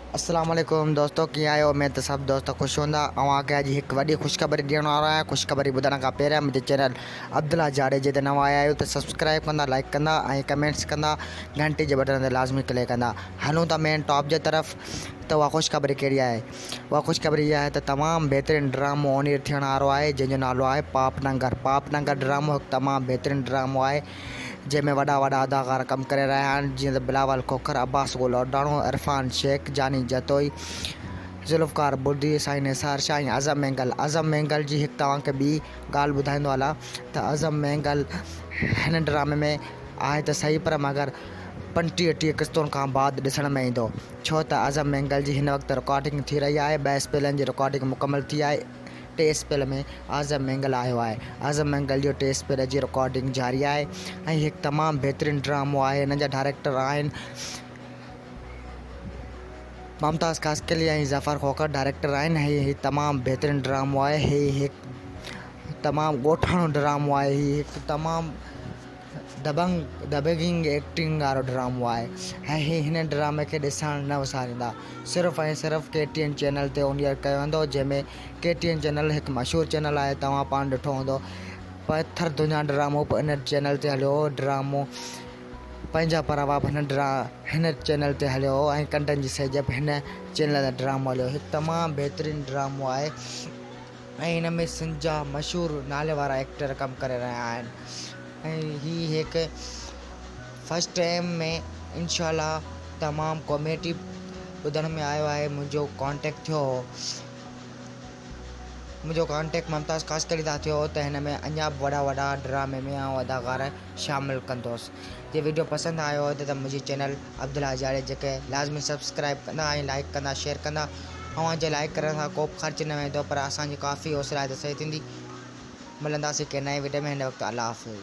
अस्सलाम वालेकुम दोस्तों, कीअं आहियो? उमेद त सभु दोस्त ख़ुशि हूंदा। अॼु हिकु वॾी ख़ुशख़बरी ॾियण वारो आहियां। ख़ुशख़बरी ॿुधण खां पहिरियों मुंहिंजे चैनल अब्दुल्ला जाड़े ते नवां आया आहियो त सब्सक्राइब कंदा, लाइक कंदा ऐं कमेंट्स कंदा, घंटी जे बटन ते लाज़मी क्लिक कंदा। हलूं था मेन टॉप जे तरफ़। त उहा ख़ुशख़बरी कहिड़ी आहे? उहा ख़ुशख़बरी इहा आहे त तमामु बहितरीनु ड्रामो ऑन थियण वारो आहे जंहिंजो नालो आहे पापनगर। पापनगर ड्रामो हिकु तमामु बहितरीनु ड्रामो आहे जंहिंमें वॾा वॾा अदाकार कमु करे रहिया आहिनि, जीअं त बिलावल खोखर, अब्बास गुल ओडाणो, इरफान शेख, जानी जतोई, ज़ुल्फ़कार बुर्दी, साईं निसार शाह ऐं अज़म मेंगल। अज़म मेंगल जी हिकु तव्हांखे ॿी ॻाल्हि ॿुधाईंदो हलां त अज़म मेंगल हिन ड्रामे में आहे त सही, पर मगर 25-30 क़िस्तुनि खां बाद ॾिसण में ईंदो, छो त अज़म मेंगल जी हिन वक़्तु रिकॉर्डिंग थी रही आहे। 2 स्पेलनि जी रिकॉर्डिंग मुकमल थी आहे। 3 स्पेल में आज़म मेंगल आयो आहे। आज़म मेंगल जो 3 स्पेल जी रिकॉर्डिंग जारी आहे ऐं हिकु तमामु बहितरीनु ड्रामो आहे। हिन जा डायरेक्टर आहिनि मुमताज़ कास्कली ऐं ज़फ़र खोखर डायरेक्टर आहिनि। हीउ तमामु बहितरीनु ड्रामो आहे। हीउ हिकु तमामु ॻोठाणो ड्रामो आहे। हीउ हिकु तमामु दबंगिंग एक्टिंग वारो ड्रामो आहे ऐं हिन ड्रामे खे ॾिसण न विसारींदा। सिर्फ़ु ऐं सिर्फ़ु KTN चैनल ते ऑन एयर कयो वेंदो, जंहिंमें KTN चैनल हिकु मशहूरु चैनल आहे। तव्हां पाण ॾिठो हूंदो, पत्थर दुनिया ड्रामो इन चैनल ते हलियो हो। ड्रामो पंहिंजा परावा हिन चैनल ते हलियो हो ऐं कंटन जी सेजब हिन चैनल ते ड्रामो हलियो। हिकु तमामु बहितरीनु ड्रामो आहे ऐं हिन में सिंध जा मशहूरु नाले वारा एक्टर कमु करे रहिया आहिनि ऐं हीउ हिकु फस्ट टाइम में इंशाअल्लाह तमामु कॉमेडी ॿुधण में आयो आहे। मुंहिंजो कॉन्टेक्ट मुमताज़ कास्कली सां थियो त हिन में अञा बि वॾा ड्रामे में ऐं अदाकार शामिलु कंदुसि। जे वीडियो पसंदि आयो हुजे त मुंहिंजी चैनल अब्दुल्ला जाड़े जेके लाज़मी सब्सक्राइब कंदा ऐं लाइक कंदा, शेयर कंदा। जे लाइक करण सां को बि ख़र्च न वेंदो, पर असांजी काफ़ी हौसला आहे त सही थींदी। मिलंदासीं कंहिं नए वीडियो में। हिन वक़्तु अल्लाह हाफ़िज़।